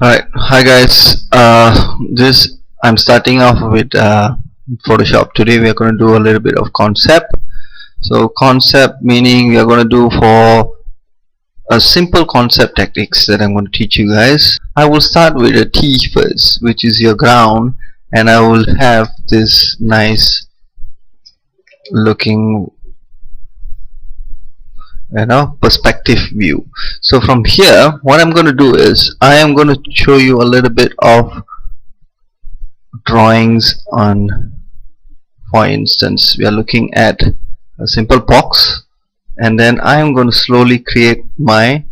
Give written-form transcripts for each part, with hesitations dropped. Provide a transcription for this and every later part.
Alright, hi guys. This I'm starting off with Photoshop. Today we are going to do a little bit of concept. So concept meaning we are going to do for a simple concept techniques that I'm going to teach you guys. I will start with a T first, which is your ground, and I will have this nice looking perspective view. So from here what I'm going to do is I am going to show you a little bit of drawings on, for instance, we are looking at a simple box, and then I am going to slowly create my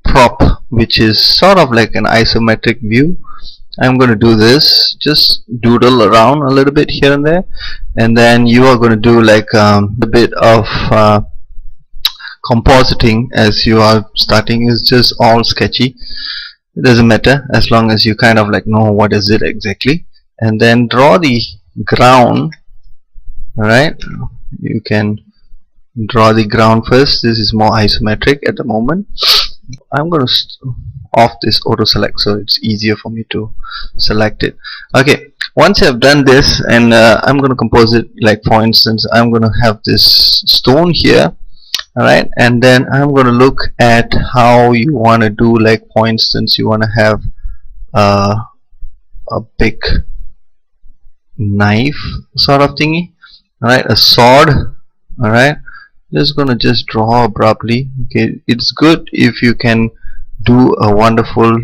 prop, which is sort of like an isometric view. I'm going to do this, just doodle around a little bit here and there, and then you are going to do like a bit of compositing as you are starting. Is just all sketchy. It doesn't matter as long as you kind of like know what is it exactly, and then draw the ground. Alright, you can draw the ground first. This is more isometric at the moment. I'm going to off this auto select so it's easier for me to select it. Okay, once I've done this, and I'm going to compose it, like for instance I'm going to have this stone here. Alright, and then I'm going to look at how you want to do, like for instance you want to have a big knife sort of thingy. Alright, a sword. Alright, just gonna just draw abruptly. Okay, it's good if you can do a wonderful,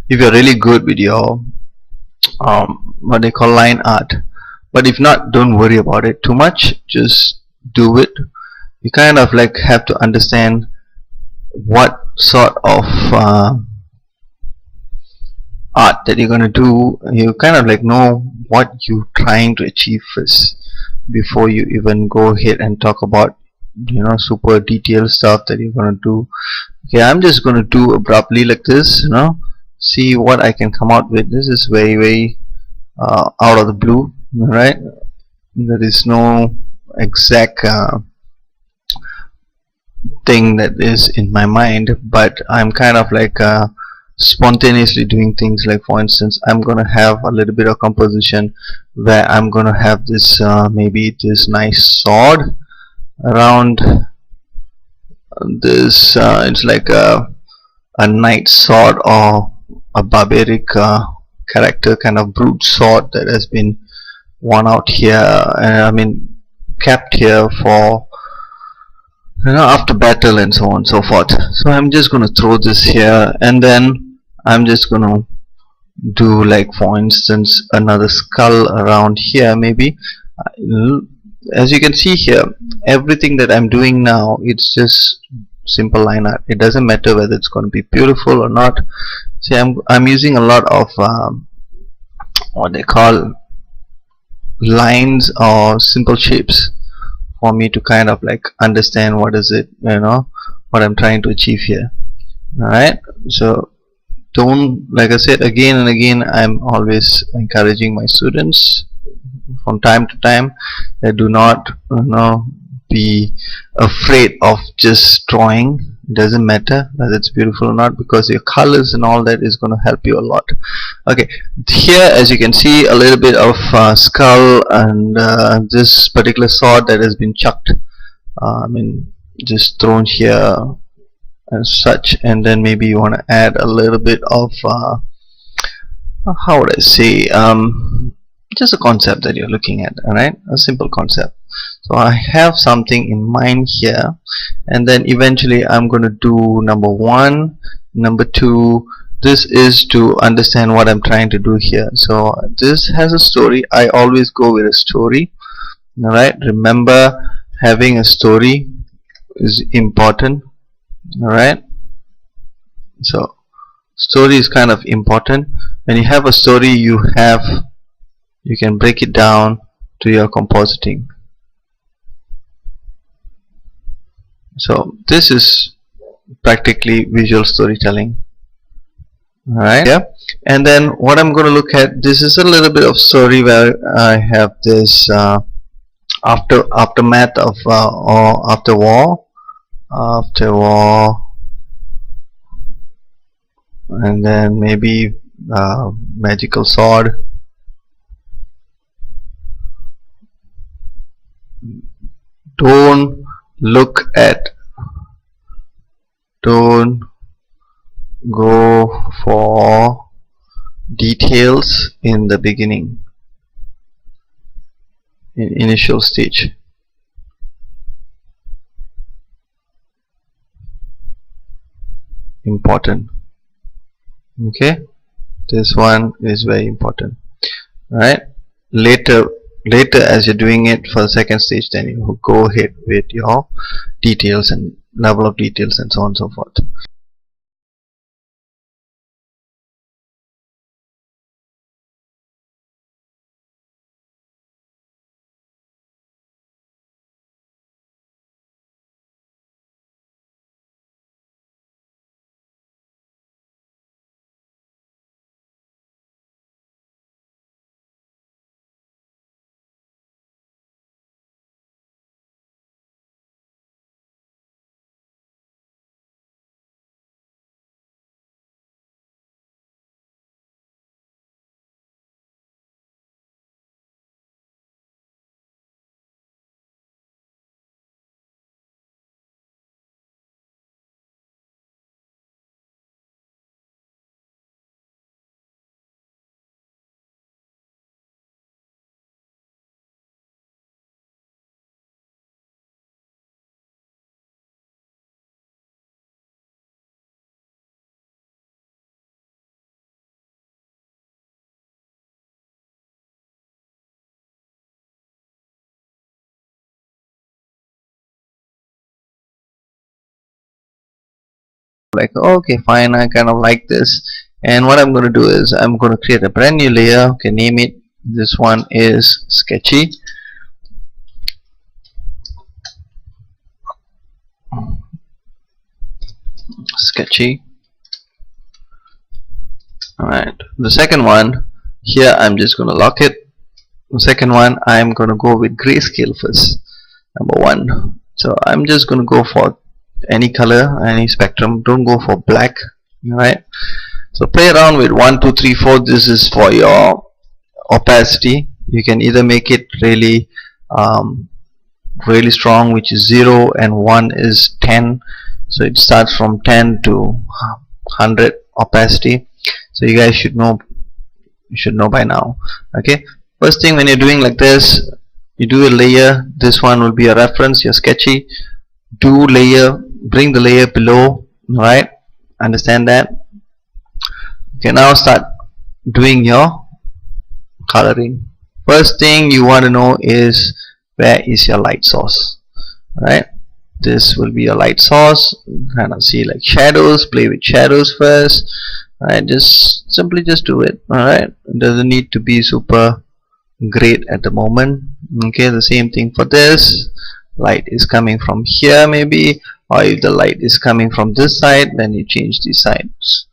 if you're really good with your what they call line art, but if not, don't worry about it too much, just do it. You kind of like have to understand what sort of art that you're gonna do. You kind of like know what you're trying to achieve first before you even go ahead and talk about super detailed stuff that you're gonna do. Okay, I'm just gonna do abruptly like this, see what I can come out with. This is very out of the blue, right? There is no exact thing that is in my mind, but I'm kind of like spontaneously doing things. Like for instance I'm gonna have a little bit of composition where I'm gonna have this maybe this nice sword around this. It's like a knight sword or a barbaric character kind of brute sword that has been worn out here, I mean kept here for after battle and so on and so forth. So I'm just going to throw this here, and then I'm just going to do, like for instance, another skull around here maybe. As you can see here, everything that I'm doing now, it's just simple line art. It doesn't matter whether it's going to be beautiful or not. See, I'm using a lot of what they call lines or simple shapes for me to kind of like understand what is it, what I'm trying to achieve here. Alright, so don't, like I said again and again, I'm always encouraging my students from time to time that do not be afraid of just drawing. It doesn't matter whether it's beautiful or not, because your colors and all that is going to help you a lot. Okay, here as you can see, a little bit of skull and this particular sword that has been chucked, I mean just thrown here and such. And then maybe you want to add a little bit of how would I say, just a concept that you're looking at. Alright, a simple concept. So I have something in mind here, and then eventually I'm going to do number one, number two. This is to understand what I'm trying to do here. So this has a story. I always go with a story. Alright, remember, having a story is important. Alright, so story is kind of important. When you have a story, you can break it down to your compositing. So this is practically visual storytelling. Alright, yeah. And then what I'm going to look at, this is a little bit of story where I have this aftermath of or after war and then maybe magical sword. Don't go for details in the beginning, in initial stage. Important. Okay, this one is very important. Right, later as you're doing it for the second stage, then you go ahead with your details and level of details and so on and so forth. Like, okay, fine, I kind of like this, and what I'm going to do is I'm going to create a brand new layer. Okay, name it, this one is sketchy. Alright, the second one here, I'm just going to lock it. The second one, I'm going to go with grayscale first, number one. So I'm just going to go for any color, any spectrum, don't go for black. Alright, so play around with 1, 2, 3, 4. This is for your opacity. You can either make it really really strong, which is 0, and 1 is 10, so it starts from 10 to 100 opacity. So you guys should know by now. Okay, first thing, when you're doing like this, you do a layer. This one will be a reference, your sketchy. Do layer, bring the layer below. Right, understand that? Okay, now start doing your coloring. First thing you want to know is, where is your light source? Right, this will be your light source. Kind of see like shadows, play with shadows first. Alright, just simply just do it. Alright, it doesn't need to be super great at the moment. Okay, the same thing for this. Light is coming from here maybe, or if the light is coming from this side, then you change these sides,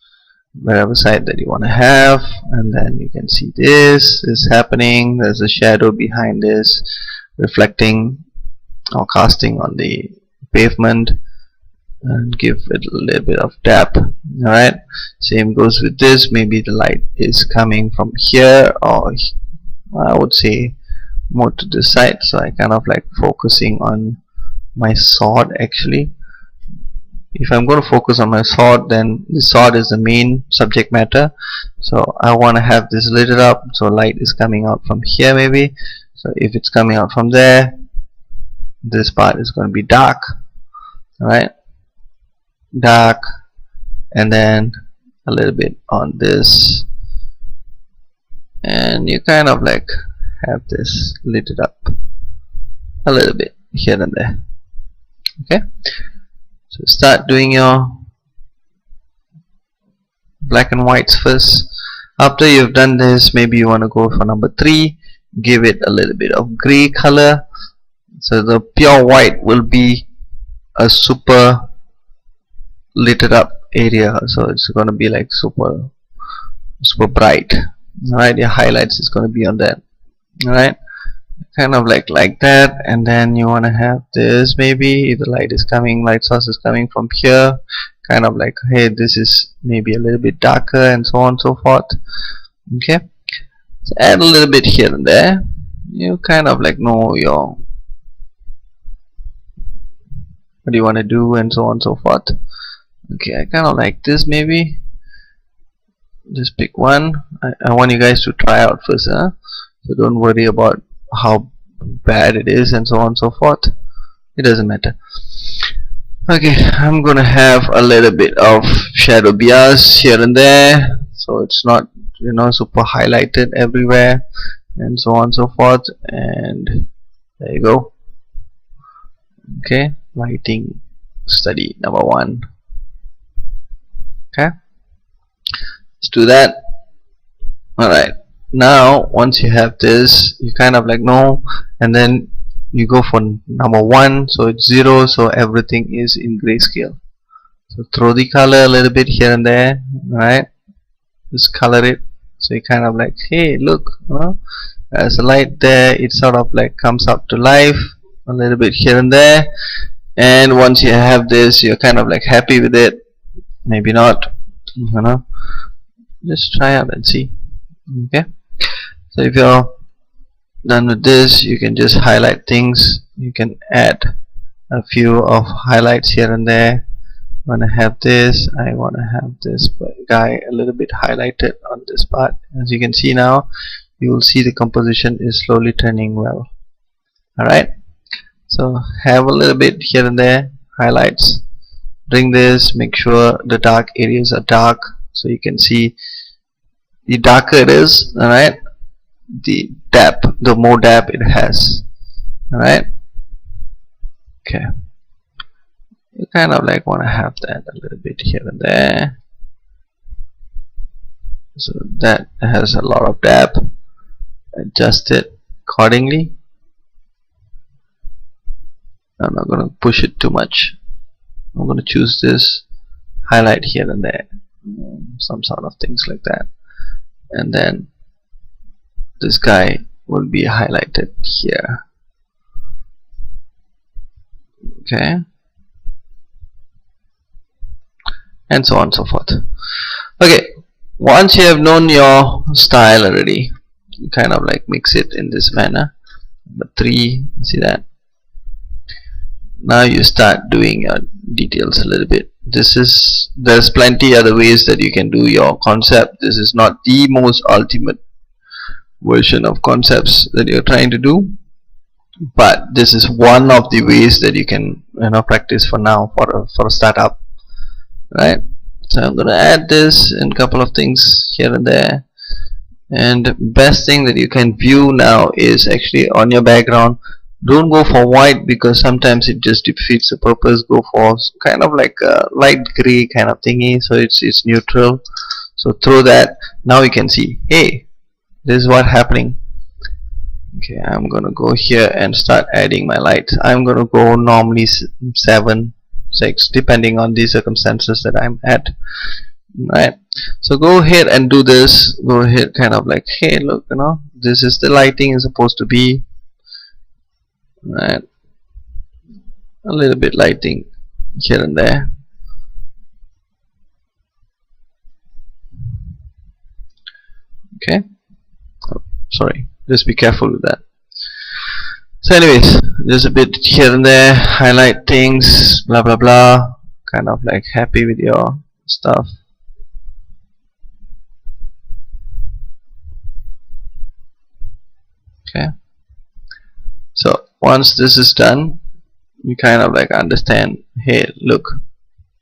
wherever side that you want to have, and then you can see this is happening. There's a shadow behind this, reflecting or casting on the pavement, and give it a little bit of depth. Alright, same goes with this. Maybe the light is coming from here, or I would say more to this side, so I kind of like focusing on my sword. Actually, if I'm going to focus on my sword, then the sword is the main subject matter, so I want to have this lit up, so light is coming out from here maybe. So if it's coming out from there, this part is going to be dark. Alright, dark, and then a little bit on this, and you kind of like have this lit up a little bit here and there. Okay, so start doing your black and whites first. After you've done this, maybe you want to go for number 3, give it a little bit of gray color. So the pure white will be a super lit up area, so it's going to be like super bright. Alright, your highlights is going to be on that. Alright, kind of like that, and then you want to have this, maybe if the light source is coming from here, kind of like, hey, this is maybe a little bit darker, and so on and so forth. Okay, so add a little bit here and there. You kind of like know your what do you want to do, and so on and so forth. Okay, I kind of like this. Maybe just pick one. I want you guys to try out first, so don't worry about how bad it is and so on and so forth. It doesn't matter. Okay, I'm gonna have a little bit of shadow bias here and there, so it's not, you know, super highlighted everywhere, and so on and so forth. And there you go. Okay, lighting study number 1. Okay, let's do that. Alright, now once you have this, you kind of like know, and then you go for number 1, so it's 0, so everything is in grayscale. So throw the color a little bit here and there, right? Just color it, so you kind of like, hey, look, you know, there's a light there, it sort of like comes up to life a little bit here and there. And once you have this, you're kind of like happy with it. Maybe not, you know, just try out and see. Okay, so if you're done with this, you can just highlight things. You can add a few of highlights here and there. I want to have this, I want to have this guy a little bit highlighted on this part. As you can see now, you will see the composition is slowly turning well. Alright, so have a little bit here and there highlights. Bring this, make sure the dark areas are dark, so you can see the darker it is, alright, the depth, the more depth it has. Alright, okay, you kind of like want to have that a little bit here and there, so that has a lot of depth. Adjust it accordingly. I'm not going to push it too much. I'm going to choose this, highlight here and there, some sort of things like that, and then this guy will be highlighted here. Okay, and so on and so forth. Okay, once you have known your style already, you kind of like mix it in this manner. Number 3, see that? Now you start doing your details a little bit. There's plenty other ways that you can do your concept. This is not the most ultimate version of concepts that you're trying to do, but this is one of the ways that you can, you know, practice for now, for a startup, right? So I'm going to add this and a couple of things here and there. And best thing that you can view now is actually on your background. Don't go for white, because sometimes it just defeats the purpose. Go for kind of like a light gray kind of thingy, so it's neutral. So throw that. Now you can see, hey, this is what's happening. Okay, I'm gonna go here and start adding my lights. I'm gonna go normally 7, 6, depending on the circumstances that I'm at. Right, so go ahead and do this. Go ahead, kind of like, hey, look, you know, this is the lighting is supposed to be. Right, a little bit lighting here and there. Okay, oh, sorry, just be careful with that. So anyways, just a bit here and there, highlight things, blah blah blah, kind of like happy with your stuff. Okay, so once this is done, you kind of like understand, hey, look,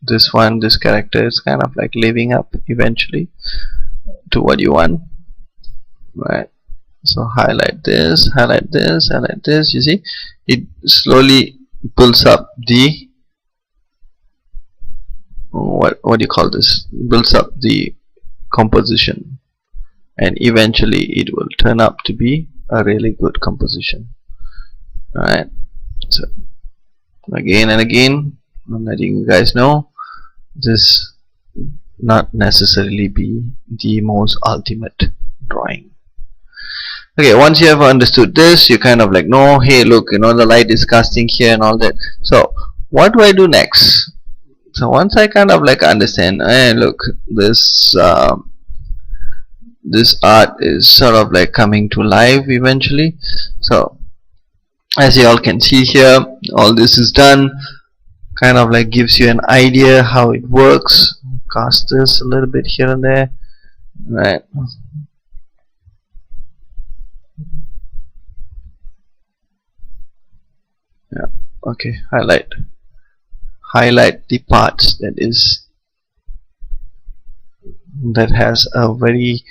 this character is kind of like living up eventually to what you want, right? So highlight this, highlight this, highlight this. You see, it slowly builds up the what do you call this? Builds up the composition, and eventually it will turn up to be a really good composition. Alright, so again and again, I'm letting you guys know this not necessarily be the most ultimate drawing. Okay, once you have understood this, you kind of like know, hey, look, you know, the light is casting here and all that. So what do I do next? So once I kind of like understand, look, this this art is sort of like coming to life eventually. So as you all can see here, all this is done, kind of like gives you an idea how it works. Cast this a little bit here and there, right? Yeah, okay, highlight the parts that has a very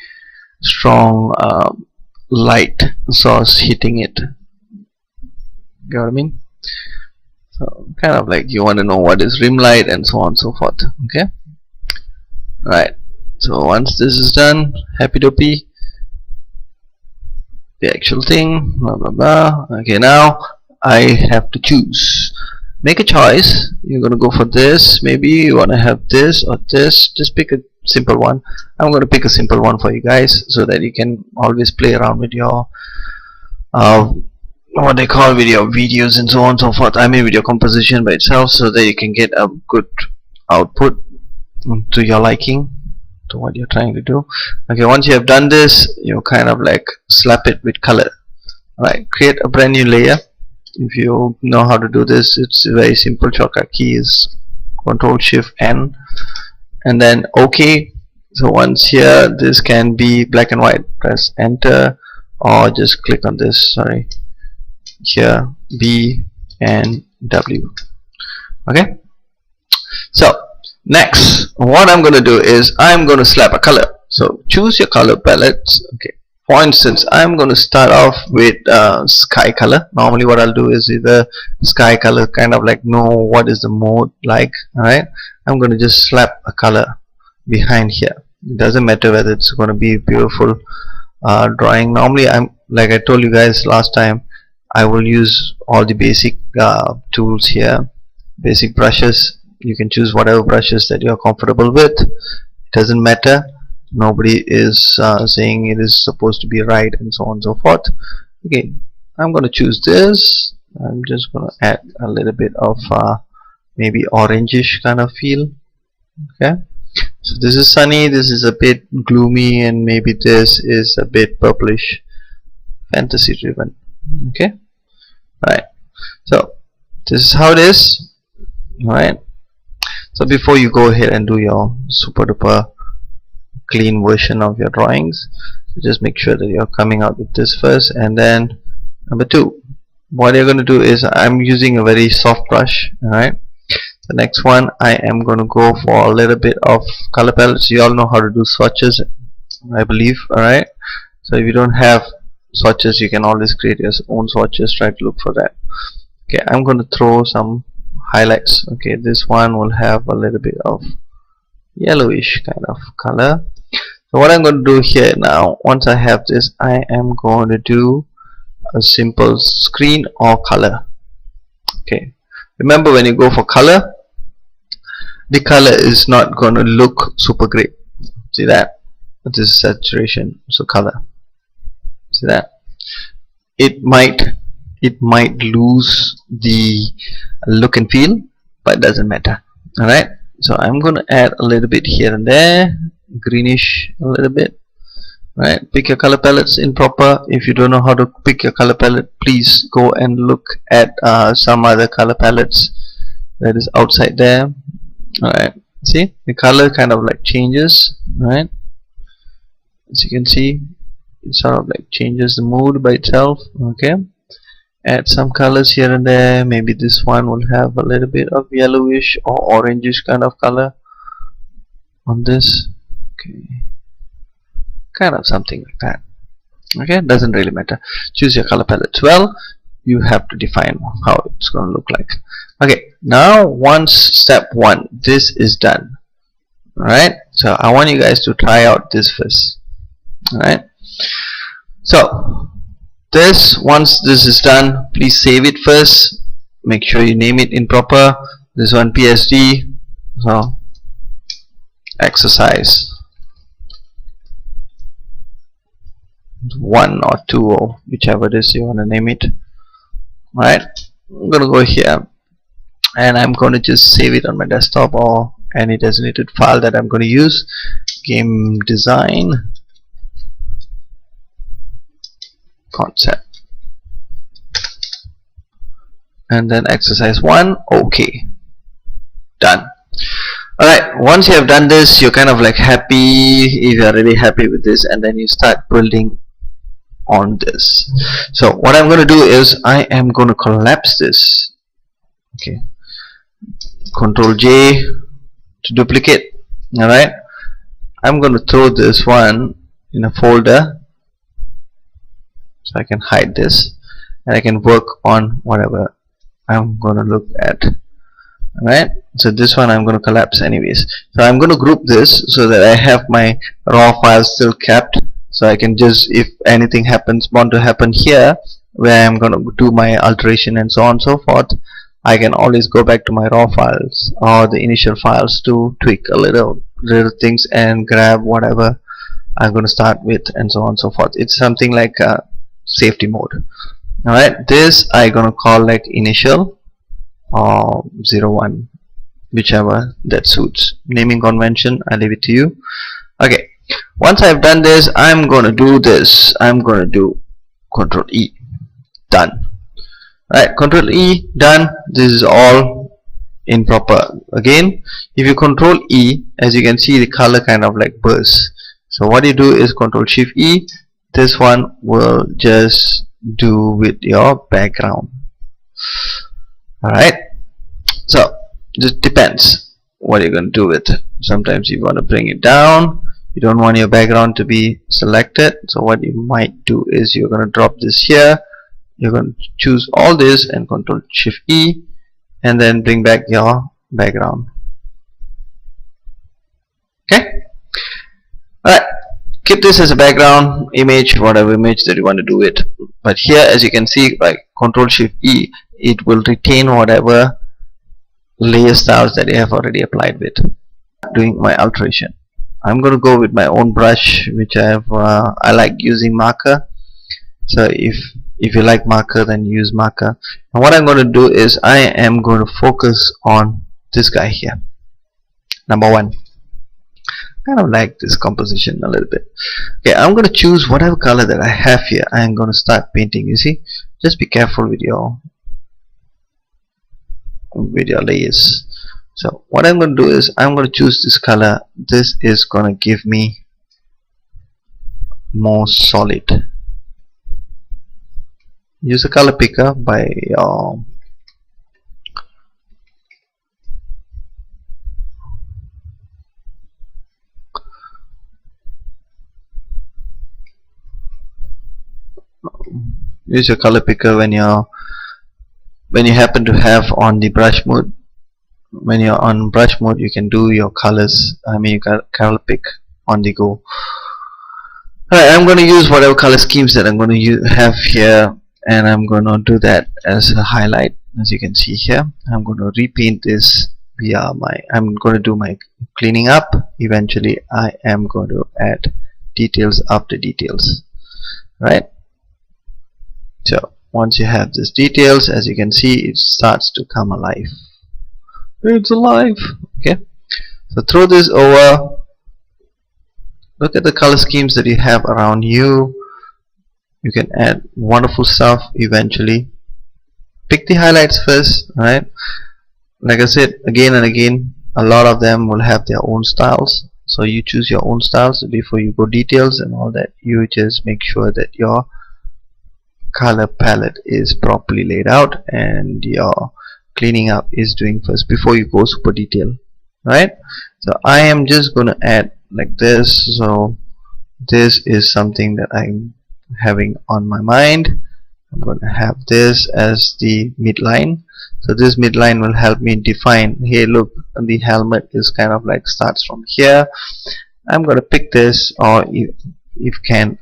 strong light source hitting it. You know what I mean? So kind of like you want to know what is rim light and so on and so forth. Okay, right. So once this is done, happy dopey, the actual thing, blah blah blah. Okay, now I have to choose. Make a choice. You're gonna go for this. Maybe you wanna have this or this. Just pick a simple one. I'm gonna pick a simple one for you guys so that you can always play around with your what they call with your videos and so on and so forth. I mean with your composition by itself, so that you can get a good output to your liking, to what you're trying to do. Okay, once you have done this, you kind of like slap it with color. Right, create a brand new layer. If you know how to do this, it's a very simple. Shortcut key is Ctrl+Shift+N, and then OK. So once here, this can be black and white. Press enter, or just click on this. Sorry, here B and W. Okay. So next, what I'm going to do is I'm going to slap a color. So choose your color palettes. Okay. For instance, I'm going to start off with sky color. Normally what I'll do is either sky color, kind of like know what is the mode like. Alright, I'm going to just slap a color behind here. It doesn't matter whether it's going to be beautiful drawing. Normally, I'm like I told you guys last time, I will use all the basic tools here, basic brushes. You can choose whatever brushes that you're comfortable with. It doesn't matter. Nobody is saying it is supposed to be right and so on and so forth. Okay, I'm going to choose this. I'm just going to add a little bit of maybe orangish kind of feel. Okay, so this is sunny, this is a bit gloomy, and maybe this is a bit purplish, fantasy driven. Okay, right. So this is how it is. Right. So before you go ahead and do your super duper clean version of your drawings, so just make sure that you're coming out with this first. And then number two, what you're going to do is, I'm using a very soft brush. Alright, the next one, I am going to go for a little bit of color palettes. You all know how to do swatches, I believe. Alright, so if you don't have swatches, you can always create your own swatches. Try to look for that. Okay, I'm going to throw some highlights. Okay, this one will have a little bit of yellowish kind of color. So what I'm going to do here now, once I have this, I am going to do a simple screen or color. Okay, remember when you go for color, the color is not going to look super great. See that? This is saturation, so color. See that? It might lose the look and feel, but it doesn't matter. Alright, so I'm going to add a little bit here and there, greenish a little bit. Right, pick your color palettes in proper. If you don't know how to pick your color palette, please go and look at some other color palettes that is outside there. Alright, see the color kind of like changes. Right, as you can see, it sort of like changes the mood by itself. Okay, add some colors here and there. Maybe this one will have a little bit of yellowish or orangish kind of color on this. Okay, kind of something like that. Okay, doesn't really matter. Choose your color palettes well. You have to define how it's going to look like. Okay, now once step one, this is done. Alright, so I want you guys to try out this first. Alright, so this, once this is done, please save it first. Make sure you name it in proper. This one PSD, so exercise 1 or 2 or whichever it is you want to name it. Alright, I'm gonna go here. and I'm going to just save it on my desktop or any designated file that I'm going to use. Game design concept, and then exercise 1. Okay, done. Alright, once you have done this, you're kind of like happy, if you're really happy with this, and then you start building on this. So what I'm going to do is I am going to collapse this. Okay, Control J to duplicate. Alright, I'm going to throw this one in a folder so I can hide this and I can work on whatever I'm going to look at. Alright, so this one I'm going to collapse anyways. So I'm going to group this so that I have my raw files still kept, so I can just, if anything want to happen here where I'm going to do my alteration and so on and so forth, I can always go back to my raw files or the initial files to tweak a little things and grab whatever I'm going to start with and so on and so forth. It's something like a safety mode. Alright, this I'm going to call like initial or 01, whichever that suits. Naming convention, I leave it to you. Okay, once I've done this, I'm going to do this. I'm going to do Control E. Done. Right, Control E, done. This is all in proper. Again, if you Control E, as you can see, the color kind of like bursts. So what you do is Control Shift E. This one will just do with your background. Alright, so just depends what you're going to do with it. Sometimes you want to bring it down, you don't want your background to be selected, so what you might do is you're going to drop this here, you're going to choose all this and Control Shift E and then bring back your background. Okay, alright, keep this as a background image, whatever image that you want to do it. But here, as you can see, by Control Shift E, it will retain whatever layer styles that you have already applied with. Doing my alteration, I'm going to go with my own brush, which I like using marker. So if you like marker, then use marker. And what I'm going to do is I am going to focus on this guy here, number 1. Kind of like this composition a little bit. Okay, I'm going to choose whatever color that I have here. I am going to start painting. You see, just be careful with your layers. So what I'm going to do is I'm going to choose this color. This is going to give me more solid. Use a color picker by use your color picker when you happen to have on the brush mode. When you're on brush mode, you can do your colors. You can color pick on the go. Alright, I'm going to use whatever color schemes that I'm going to have here, and I'm going to do that as a highlight. As you can see here, I'm going to repaint this via I'm going to do my cleaning up. Eventually I am going to add details after details. Right, so once you have these details, as you can see, it starts to come alive. It's alive. Okay, so throw this over. Look at the color schemes that you have around you. You can add wonderful stuff eventually. Pick the highlights first, right? Like I said again and again, a lot of them will have their own styles. So you choose your own styles before you go details and all that. You just make sure that your color palette is properly laid out and your cleaning up is doing first before you go super detail, right? So I am just going to add like this. So this is something that I'm having on my mind. I'm going to have this as the midline. So this midline will help me define, hey look, the helmet is kind of like starts from here. I'm going to pick this, or if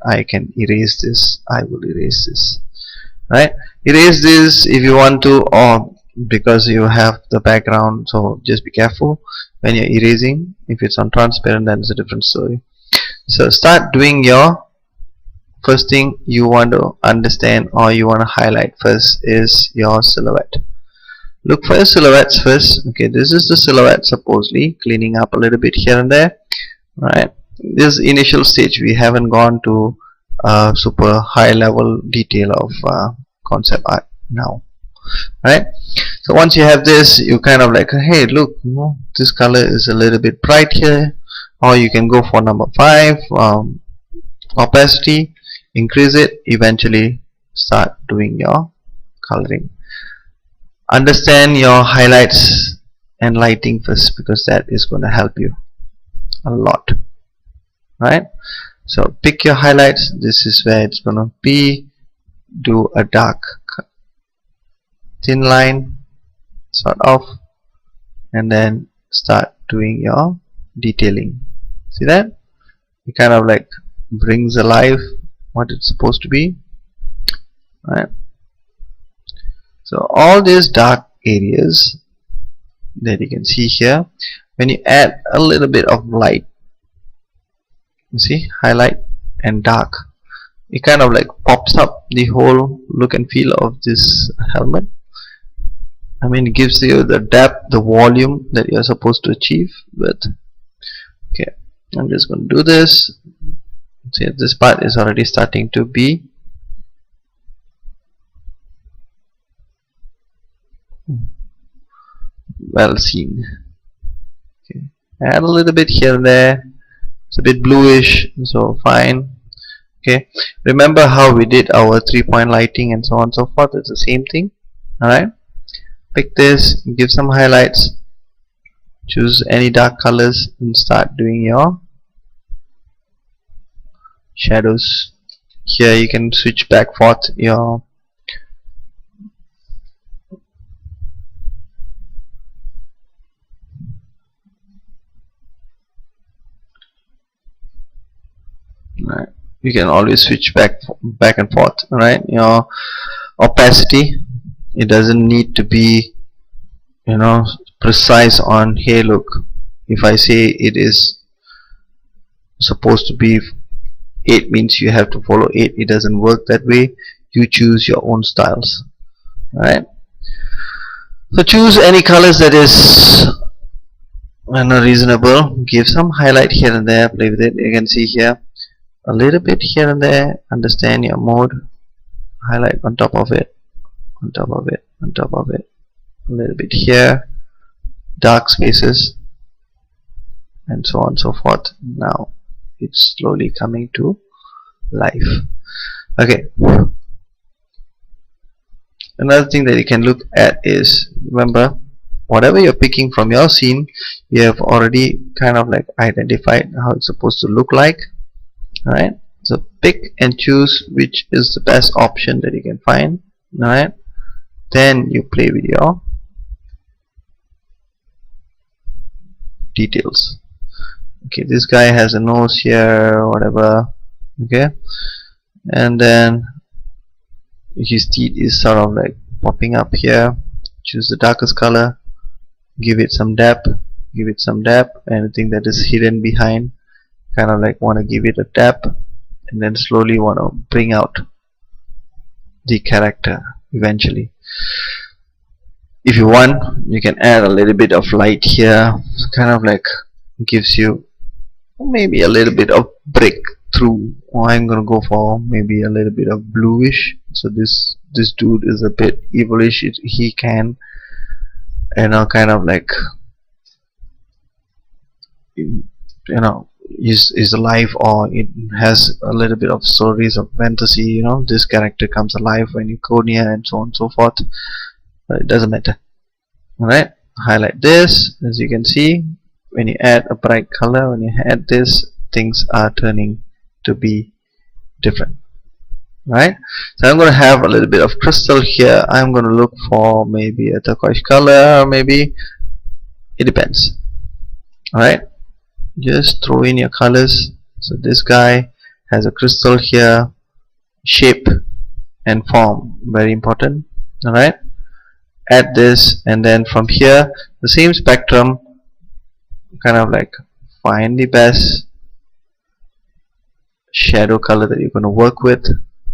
I can erase this, I will erase this, right? Erase this if you want to, or because you have the background, so just be careful when you're erasing. If it's on transparent, then it's a different story. So start doing your first thing you want to understand or you want to highlight first is your silhouette. look for your silhouettes first. Okay, this is the silhouette, supposedly cleaning up a little bit here and there. Right, this initial stage, we haven't gone to super high level detail of concept art now. Right, so once you have this, you kind of like, hey, look, this color is a little bit bright here, or you can go for number 5, opacity, increase it, eventually start doing your coloring. Understand your highlights and lighting first, because that is going to help you a lot. Right, so pick your highlights. This is where it's going to be. Do a dark thin line sort of, and then start doing your detailing. See that? It kind of like brings alive what it's supposed to be. Right, so all these dark areas that you can see here, when you add a little bit of light, you see, highlight and dark, it kind of like pops up the whole look and feel of this helmet. I mean, it gives you the depth, the volume that you're supposed to achieve with. Okay, I'm just going to do this. See, this part is already starting to be well seen. Okay, add a little bit here and there. It's a bit bluish, so fine. Okay, remember how we did our 3-point lighting and so on and so forth? It's the same thing. Alright, pick this, give some highlights, choose any dark colors, and start doing your shadows. Here you can switch back forth your right. You can always switch back and forth. Right, your opacity, it doesn't need to be, you know, precise on, hey, look, if I say it is supposed to be 8 means you have to follow 8. It doesn't work that way. You choose your own styles. Right, so choose any colors that is reasonable. Give some highlight here and there, play with it. You can see here a little bit here and there. Understand your mode. Highlight on top of it, on top of it, on top of it, a little bit here, dark spaces, and so on and so forth. Now it's slowly coming to life. Okay, another thing that you can look at is, remember, whatever you're picking from your scene, you have already kind of like identified how it's supposed to look like. Alright, so pick and choose which is the best option that you can find. Alright, then you play with your details. Okay, this guy has a nose here, whatever. Okay, and then his teeth is sort of like popping up here. Choose the darkest color, give it some depth, give it some depth. Anything that is hidden behind, kind of like want to give it a depth, and then slowly want to bring out the character eventually. If you want, you can add a little bit of light here, kind of like gives you maybe a little bit of breakthrough. Or I'm gonna go for maybe a little bit of bluish. So this dude is a bit evilish. He can, you know, kind of like, you know, is alive, or it has a little bit of stories of fantasy. You know, this character comes alive when you go near, and so on and so forth. But it doesn't matter. Alright, highlight this. As you can see, when you add a bright color, when you add this, things are turning to be different. Right, so I'm going to have a little bit of crystal here. I'm going to look for maybe a turquoise color, or maybe, it depends. Alright, just throw in your colors. So this guy has a crystal here, shape and form, very important. Alright, add this, and then from here the same spectrum, kind of like find the best shadow color that you're going to work with.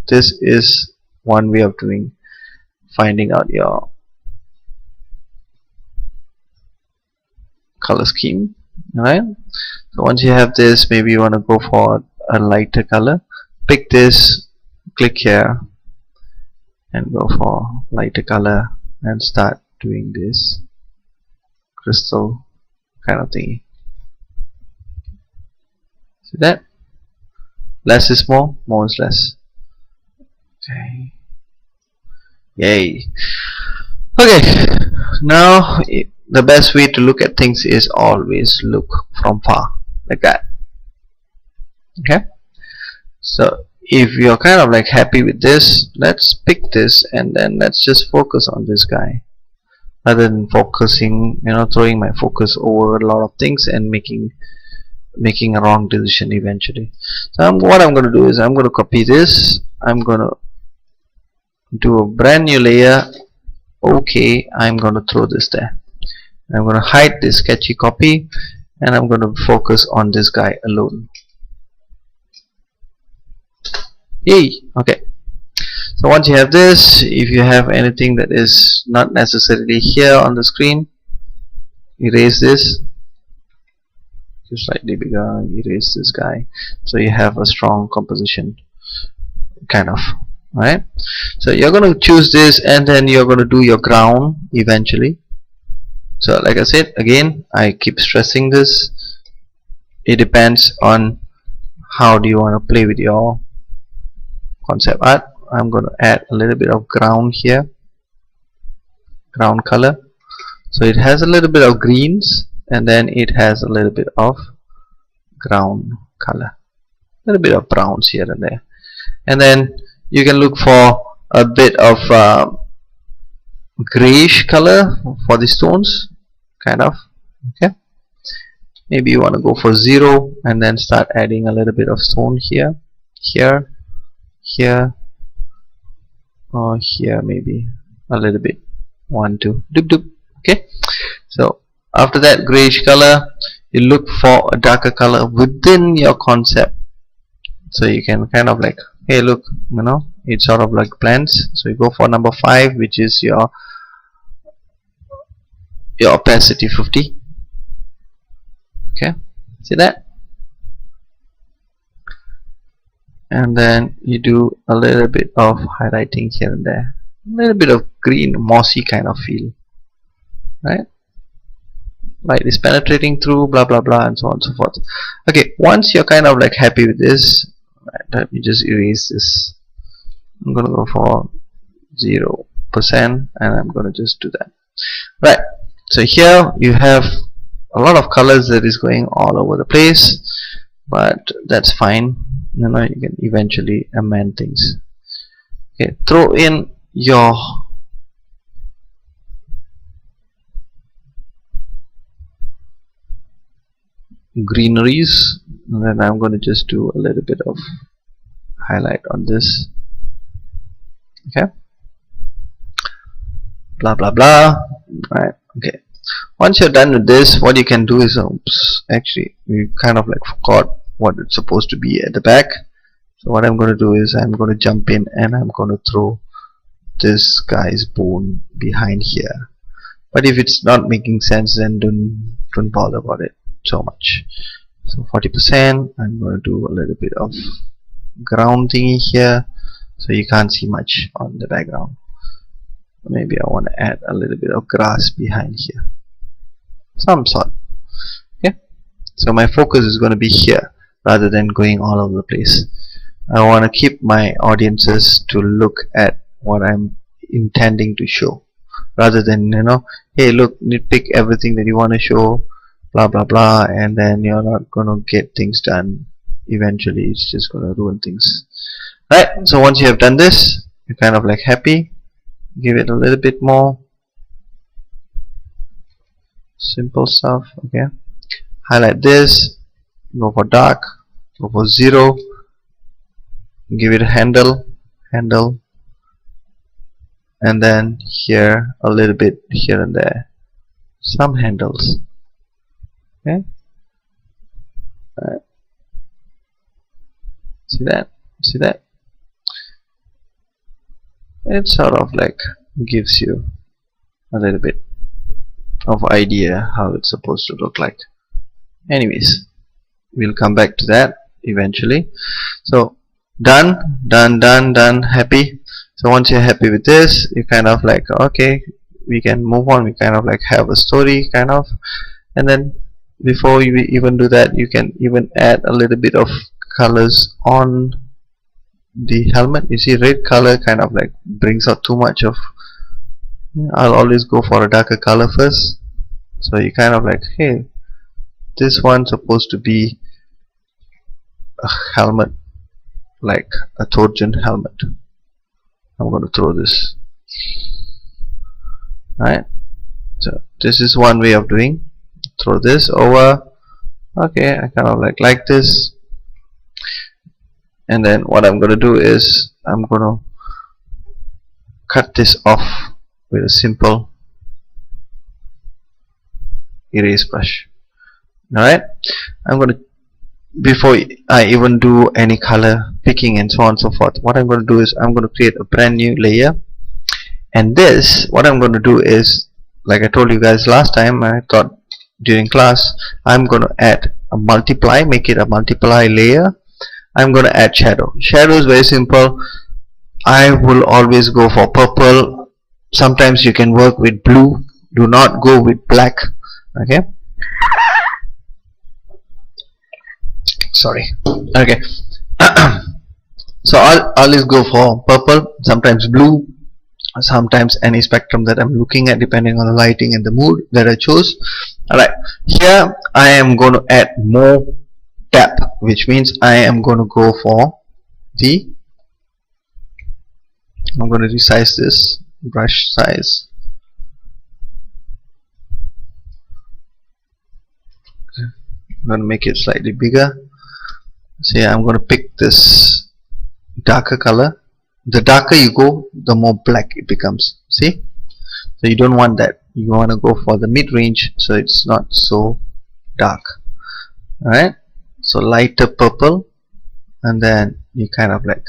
This is one way of doing, finding out your color scheme. Alright, so once you have this, maybe you want to go for a lighter color. Pick this, click here and go for lighter color and start doing this crystal kind of thingy. See that? Less is more, more is less. Okay. Yay. Okay, now the best way to look at things is always look from far, like that. Okay, so if you're kind of like happy with this, let's pick this and then let's just focus on this guy rather than focusing, throwing my focus over a lot of things and making a wrong decision eventually. So what I'm going to do is I'm going to copy this, I'm going to do a brand new layer. Okay, I'm going to throw this there. I'm going to hide this sketchy copy and I'm going to focus on this guy alone. Yay! Okay, so once you have this, if you have anything that is not necessarily here on the screen, erase this, just slightly bigger, erase this guy, so you have a strong composition kind of. Right, so you're going to choose this and then you're going to do your ground eventually. So like I said again, I keep stressing this, it depends on how do you want to play with your concept art. I'm going to add a little bit of ground here, ground color, so it has a little bit of greens and then it has a little bit of ground color, a little bit of browns here and there, and then you can look for a bit of grayish color for the stones, kind of. Okay, maybe you want to go for 0 and then start adding a little bit of stone here, here, here, or here, maybe a little bit, 1, 2, doop doop. Okay, so after that grayish color, you look for a darker color within your concept, so you can kind of like, hey look, it sort of like blends. So you go for number 5, which is your opacity 50. Okay, see that? And then you do a little bit of highlighting here and there, a little bit of green mossy kind of feel, right? Light is penetrating through, blah blah blah, and so on and so forth. Okay, once you're kind of like happy with this, let me just erase this. I'm gonna go for 0% and I'm gonna just do that. Right, so here you have a lot of colors that is going all over the place, but that's fine. You can eventually amend things. Okay, throw in your greeneries, and then I'm going to just do a little bit of highlight on this. Okay, blah blah blah. Right, okay, once you're done with this, what you can do is, oops, actually we kind of like forgot what it's supposed to be at the back. So what I'm going to do is I'm going to jump in and I'm going to throw this guy's bone behind here. But if it's not making sense, then don't bother about it so much. So 40%, I'm going to do a little bit of ground thingy here, so you can't see much on the background. Maybe I want to add a little bit of grass behind here, some sort. Okay, so my focus is going to be here rather than going all over the place. I want to keep my audiences to look at what I'm intending to show, rather than, hey look, nitpick everything that you want to show, blah blah blah, and then you're not going to get things done. Eventually it's just going to ruin things. Right, so once you have done this, you're kind of like happy, give it a little bit more simple stuff. Okay, highlight this, go for dark, go for 0, give it a handle, and then here a little bit here and there, some handles. Okay, see that? It sort of like gives you a little bit of idea how it's supposed to look like. Anyways, we'll come back to that eventually. So done, happy. So once you're happy with this, you kind of like, okay, we can move on. We kind of like have a story kind of, and then before you even do that, you can even add a little bit of colors on the helmet. You see, red color kind of like brings out too much of, I'll always go for a darker color first. So you kind of like, hey, this one's supposed to be a helmet, like a Trojan helmet. I'm going to throw this. Right, so this is one way of doing. Throw this over. Okay, I kind of like this, and then what I'm going to do is I'm going to cut this off with a simple erase brush. Alright, I'm going to, before I even do any color picking and so on and so forth, what I'm going to do is I'm going to create a brand new layer. And this, what I'm going to do is, like I told you guys last time, I thought during class, I'm going to add a multiply, make it a multiply layer. I'm going to add shadow. Shadow is very simple. I will always go for purple. Sometimes you can work with blue. Do not go with black. Okay. Sorry. Okay. So I'll always go for purple. Sometimes blue. Sometimes any spectrum that I'm looking at, depending on the lighting and the mood that I chose. Alright, here I am going to add more depth, which means I am going to go for the, I'm going to resize this brush size. I'm going to make it slightly bigger. So yeah, I'm going to pick this darker color. The darker you go, the more black it becomes. See? So you don't want that. You want to go for the mid-range so it's not so dark. Alright? So lighter purple, and then you kind of like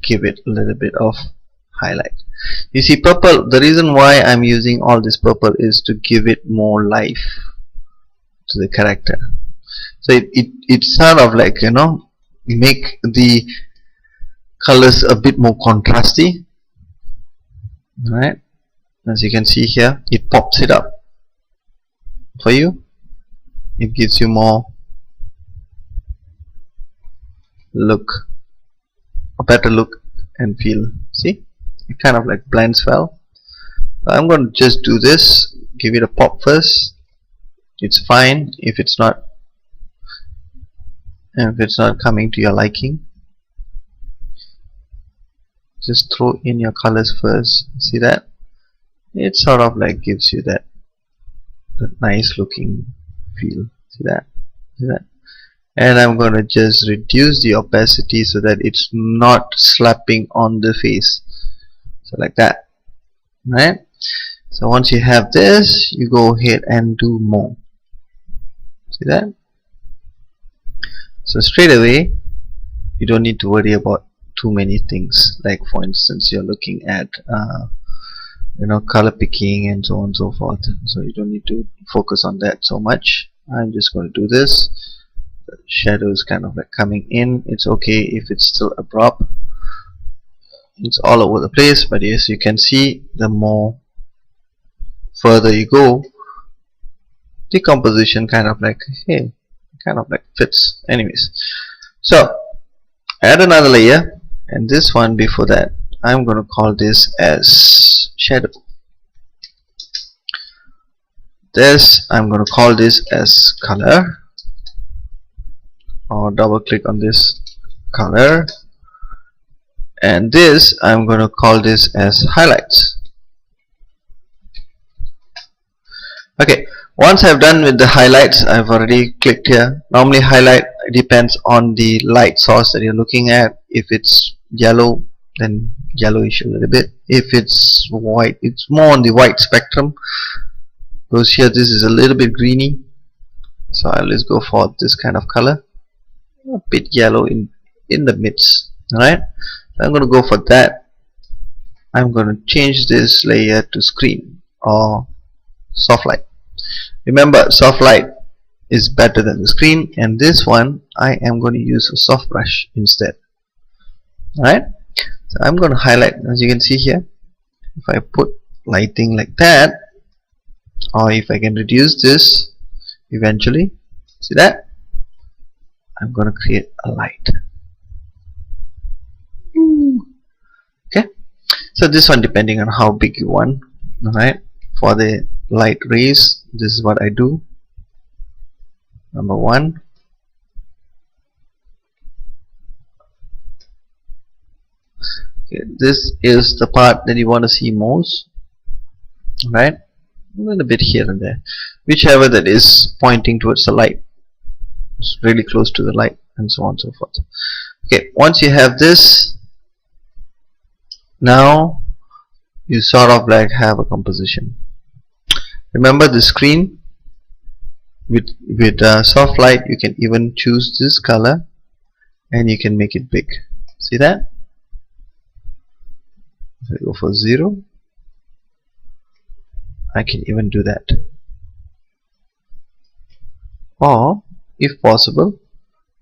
give it a little bit of highlight. You see, purple, the reason why I'm using all this purple is to give it more life to the character. So it's sort of like, you know, make the colors a bit more contrasty. Right, as you can see here, it pops it up for you. It gives you more look, a better look and feel. See, it kind of like blends well. I'm going to just do this, give it a pop first. It's fine if it's not coming to your liking. Just throw in your colors first. See that? It sort of like gives you that nice looking feel. See that? See that? And I'm going to just reduce the opacity so that it's not slapping on the face. So like that. Right? So once you have this, you go ahead and do more. See that? So straight away, you don't need to worry about too many things. Like for instance, you're looking at you know, color picking and so on and so forth. So you don't need to focus on that so much. I'm just going to do this. The shadows kind of like coming in. It's okay if it's still abrupt. It's all over the place, but as you can see, the more further you go, the composition kind of like, hey, kind of like fits. Anyways, so add another layer, and this one before that, I'm going to call this as shadow. This I'm going to call this as color, or double click on this color, and this I'm going to call this as highlights. Okay, once I've done with the highlights, I've already clicked here. Normally highlight depends on the light source that you're looking at. If it's yellow, then yellowish a little bit. If it's white, it's more on the white spectrum. Because here this is a little bit greeny, so I'll just go for this kind of color, a bit yellow in the midst. Alright, so I'm going to go for that. I'm going to change this layer to screen or soft light. Remember, soft light is better than the screen, and this one I am going to use a soft brush instead. Alright, so I'm going to highlight, as you can see here. If I put lighting like that, or if I can reduce this eventually, see that? I'm going to create a light. Okay, so this one depending on how big you want. Alright, for the light rays, this is what I do. Number 1, okay, this is the part that you want to see most, right? A little bit here and there, whichever that is pointing towards the light, it's really close to the light, and so on and so forth. Okay, once you have this, now you sort of like have a composition. Remember, the screen with soft light, you can even choose this color and you can make it big. See that? If I go for 0, I can even do that. Or if possible,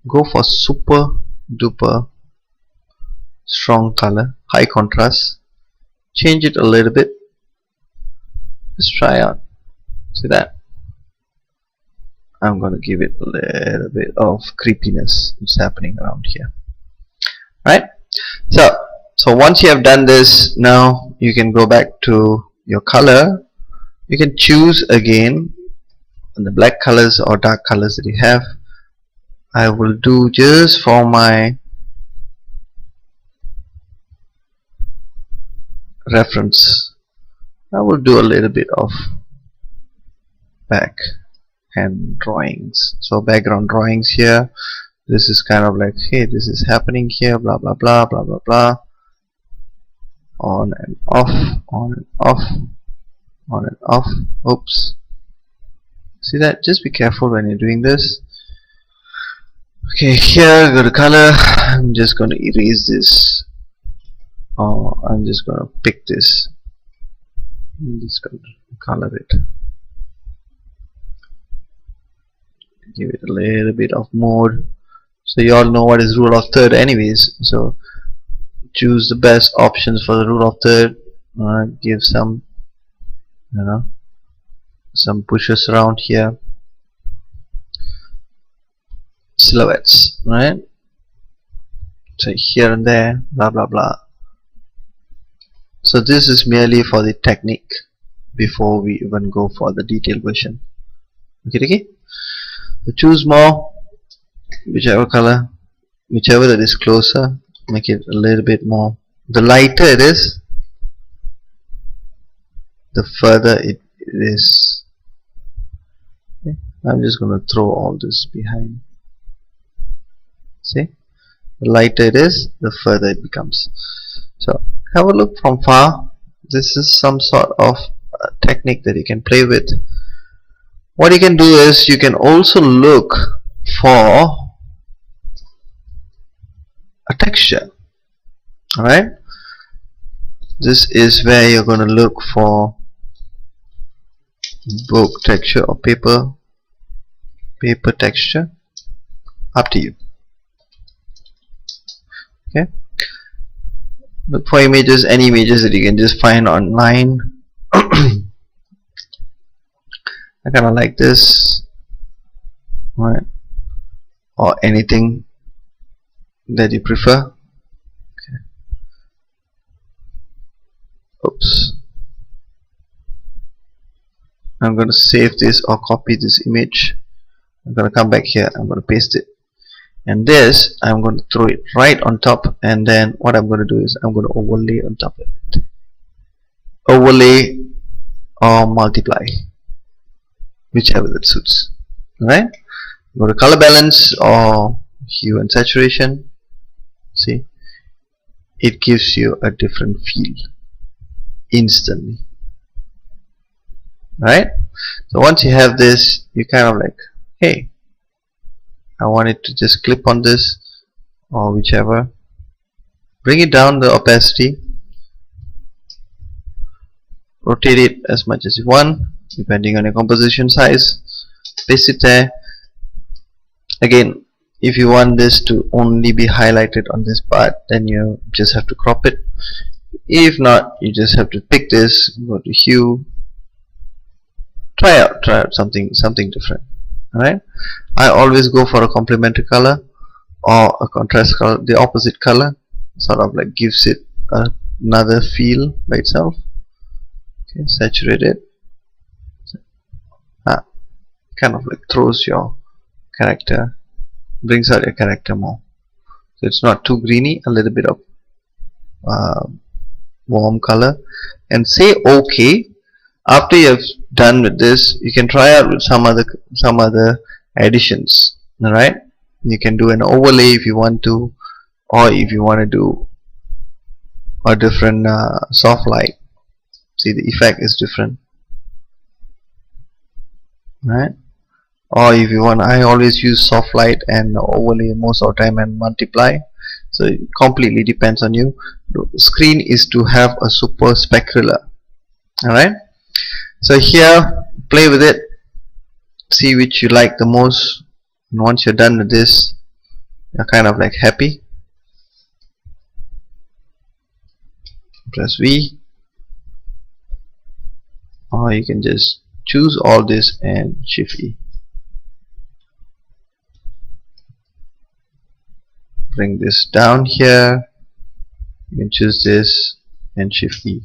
go for super duper strong color, high contrast, change it a little bit. Let's try out. See that? I'm going to give it a little bit of creepiness that's happening around here. Right? So once you have done this, now you can go back to your color. You can choose again the black colors or dark colors that you have. I will do just for my reference, I will do a little bit of backhand drawings. So background drawings here. This is kind of like, hey, this is happening here, blah blah blah blah blah blah, on and off, on and off, on and off. Oops, see that? Just be careful when you're doing this. Okay, here go to color. I'm just going to erase this, or I'm just going to pick this. I'm just going to color it, give it a little bit of mode. So you all know what is rule of third anyways, so choose the best options for the rule of third. Give some, you know, some pushes around here, silhouettes, right? So here and there, blah blah blah. So this is merely for the technique before we even go for the detailed version. Okay, so choose more, whichever color, whichever that is closer, make it a little bit more. The lighter it is, the further it is. Okay. I'm just going to throw all this behind. See, the lighter it is, the further it becomes. So have a look from far. This is some sort of technique that you can play with. What you can do is you can also look for a texture. Alright, this is where you're going to look for book texture or paper texture. Up to you. Okay, look for images, any images that you can just find online. I kind of like this, right? Or anything that you prefer. Okay. Oops, I'm going to save this or copy this image. I'm going to come back here, I'm going to paste it, and this I'm going to throw it right on top, and then what I'm going to do is I'm going to overlay on top of it. Overlay or multiply, whichever that suits. Alright, go to color balance or hue and saturation. See, it gives you a different feel instantly. Right? So once you have this, you kind of like, hey, I want it to just clip on this or whichever. Bring it down the opacity, rotate it as much as you want. depending on your composition size. Paste it there. Again, if you want this to only be highlighted on this part, then you just have to crop it. If not, you just have to pick this, go to hue, try out something different. Alright, I always go for a complementary color or a contrast color, the opposite color, sort of like gives it another feel by itself. Okay, saturate it. Kind of like throws your character, brings out your character more. So it's not too greeny, a little bit of warm color, and say OK. After you have done with this, you can try out with some other additions. Alright, you can do an overlay if you want to, or if you want to do a different soft light. See, the effect is different. Right? Or if you want, I always use soft light and overlay most of the time and multiply. So it completely depends on you. The screen is to have a super specular. Alright, so here, play with it, see which you like the most, and once you're done with this, you're kind of like happy. Press V, or you can just choose all this and Shift E. Bring this down here, you can choose this and Shift E.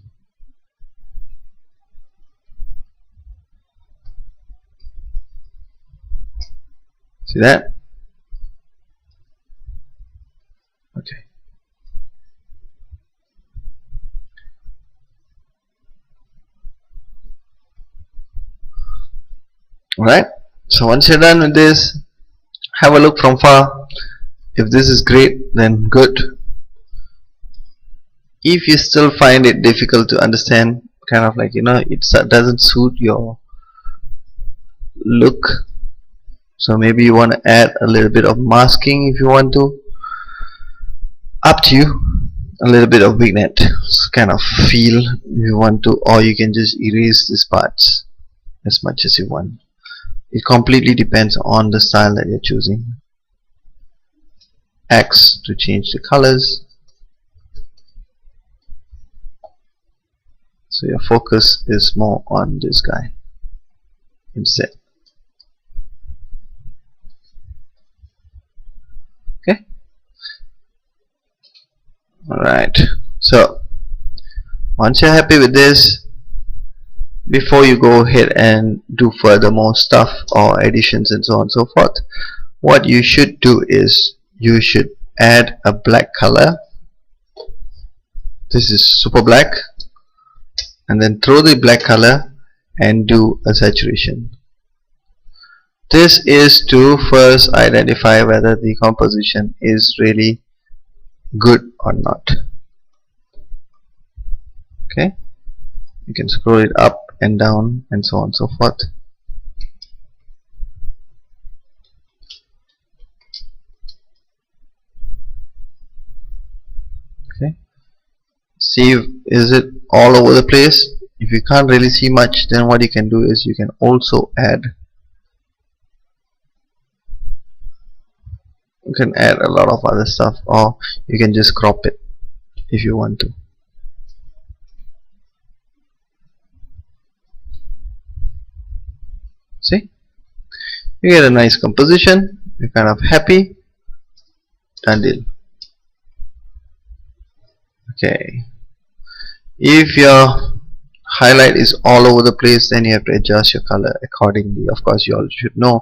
See that? Okay. Alright, so once you're done with this, have a look from far. If this is great, then good. If you still find it difficult to understand, kind of like, it doesn't suit your look, so maybe you want to add a little bit of masking if you want to. Up to you. A little bit of vignette kind of feel if you want to, or you can just erase these parts as much as you want. It completely depends on the style that you're choosing. X to change the colors, so your focus is more on this guy instead. Okay. Alright, so once you're happy with this, before you go ahead and do furthermore stuff or additions and so on and so forth, what you should do is you should add a black color. This is super black, and then throw the black color and do a saturation. This is to first identify whether the composition is really good or not. Okay, you can scroll it up and down and so on and so forth. Okay, see, is it all over the place? If you can't really see much, then what you can do is you can also add, you can add a lot of other stuff, or you can just crop it if you want to. See, you get a nice composition, you're kind of happy, done deal. Okay, if your highlight is all over the place, then you have to adjust your color accordingly. Of course, you all should know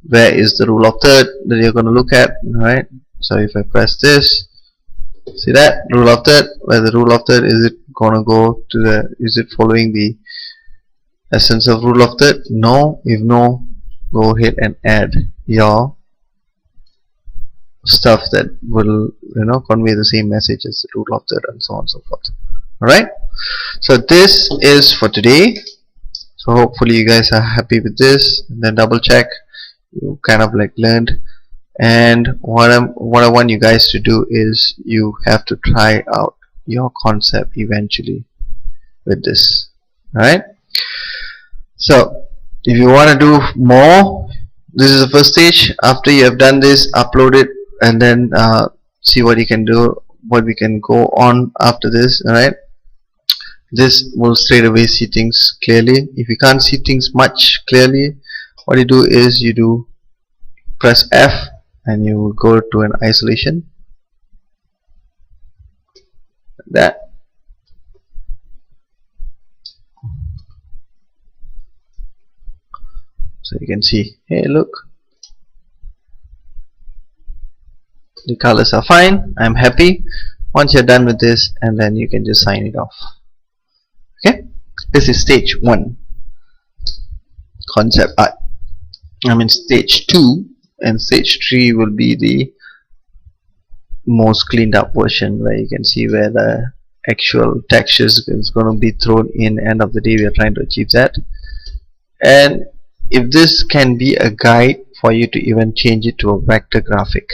where is the rule of third that you're going to look at, right? So if I press this, see that rule of third, where the rule of third, is it going to go to the, is it following the essence of rule of third? No. If no, go ahead and add your stuff that will convey the same message as the rule of third and so on and so forth. Alright, so this is for today. So hopefully you guys are happy with this, and then double check you kind of like learned. And what I want you guys to do is you have to try out your concept eventually with this. Alright, So if you want to do more, this is the first stage. After you have done this, upload it, and then see what you can do, what we can go on after this. Alright, this will straight away see things clearly. If you can't see things much clearly, what you do is you do press F and you will go to an isolation, like that. So you can see, hey, look, the colors are fine. I'm happy. Once you're done with this, and then you can just sign it off. Okay, this is stage 1, concept art. Stage 2 and stage 3 will be the most cleaned up version, where you can see where the actual textures is going to be thrown in. End of the day, we are trying to achieve that. And if this can be a guide for you to even change it to a vector graphic,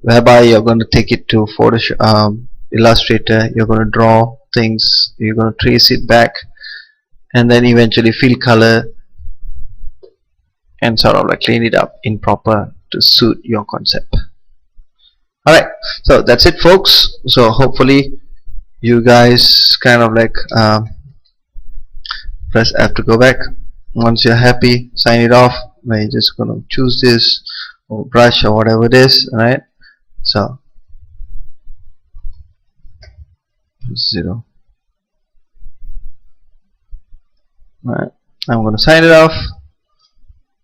whereby you're going to take it to Photoshop, Illustrator, you're going to draw things, you're going to trace it back, and then eventually fill color and sort of like clean it up in proper to suit your concept. Alright, so that's it, folks. So hopefully you guys kind of like press F to go back. Once you're happy, sign it off. You're just gonna choose this or brush or whatever it is. Alright, so 0. Alright, I'm gonna sign it off.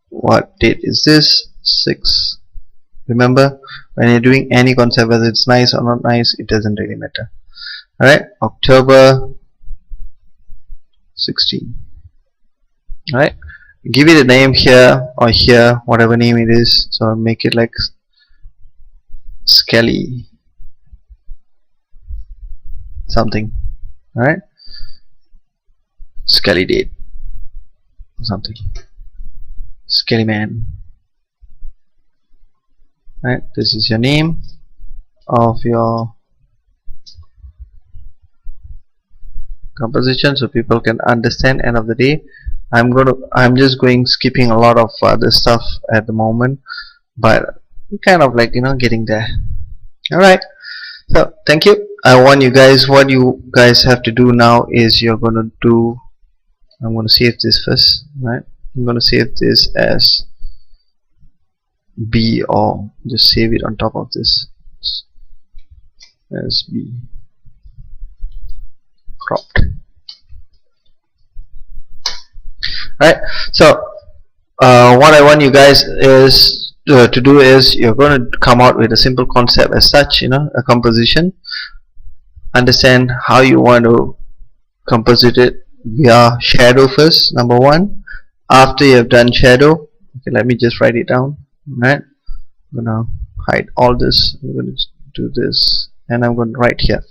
What date is this? 6. Remember, when you're doing any concept, whether it's nice or not nice, it doesn't really matter. Alright, October 16. Alright, give it a name here or here, whatever name it is. So make it like Skelly something. Alright, Skelly date or something. Skelly man. Right, this is your name of your composition, so people can understand. End of the day, I'm just skipping a lot of other stuff at the moment, but kind of like, getting there. Alright, so thank you. I want you guys, what you guys have to do now is you're gonna do, I'm gonna save this first. Right, I'm gonna save this as B, or just save it on top of this as B cropped. Right, so what I want you guys is to do is you're going to come out with a simple concept as such, a composition. Understand how you want to composite it via shadow first, number 1. After you have done shadow, okay, let me just write it down. Right, I'm gonna hide all this. I'm going to do this, and I'm going to write here.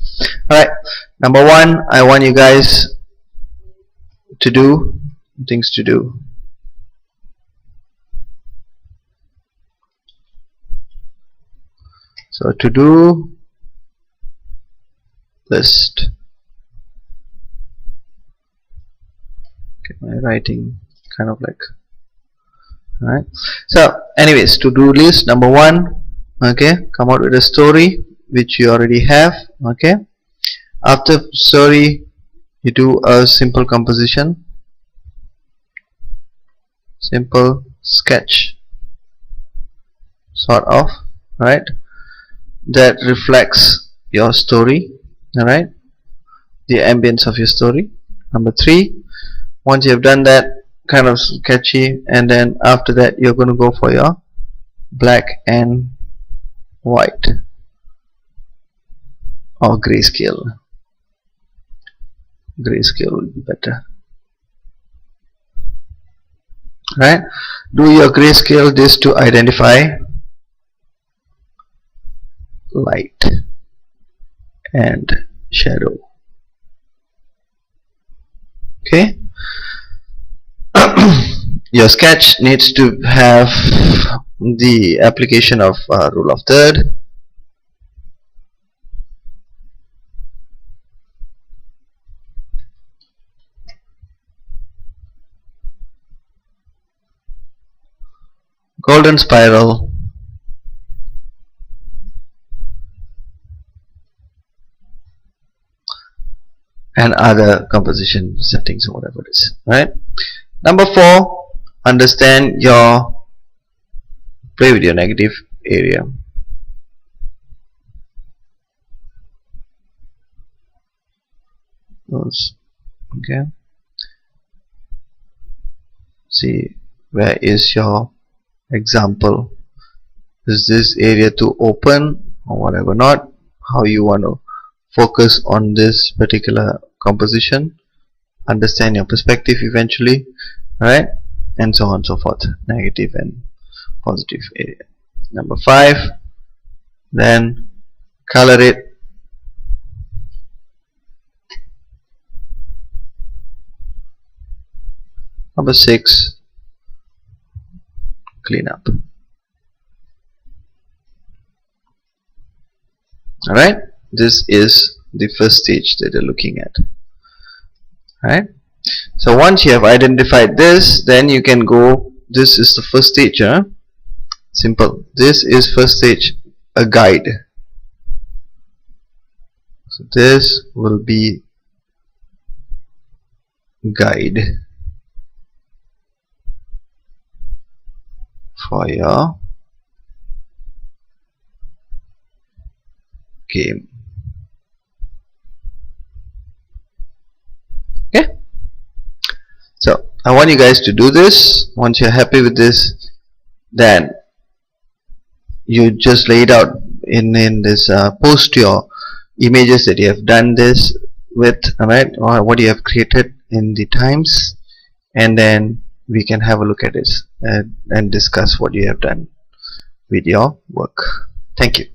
Alright, number 1, I want you guys to do things to do. So to do list. Okay, my writing kind of like. Alright, so anyways, to do list, number 1, okay, come out with a story which you already have. Okay, after story you do a simple composition, simple sketch sort of, right, that reflects your story. Alright, the ambience of your story. Number 3, once you have done that, kind of sketchy, and then after that you're going to go for your black and white or grayscale. Grayscale will be better. Right, do your grayscale this to identify light and shadow. Okay, your sketch needs to have the application of rule of third. golden spiral, and other composition settings or whatever it is. Right. Number 4, understand your play with your negative area. Okay. See, where is your example? Is this area too open or whatever not? How you want to focus on this particular composition, understand your perspective eventually, right? And so on and so forth, negative and positive area. Number 5, then color it. Number 6, clean up. Alright, this is the first stage that you're looking at. Alright, so once you have identified this, then you can go, this is the first stage, simple. This is first stage, a guide. So this will be guide for your game. Okay, so I want you guys to do this. Once you're happy with this, then you just lay it out in this post your images that you have done this with, alright, or what you have created in the times, and then we can have a look at this and discuss what you have done with your work. Thank you.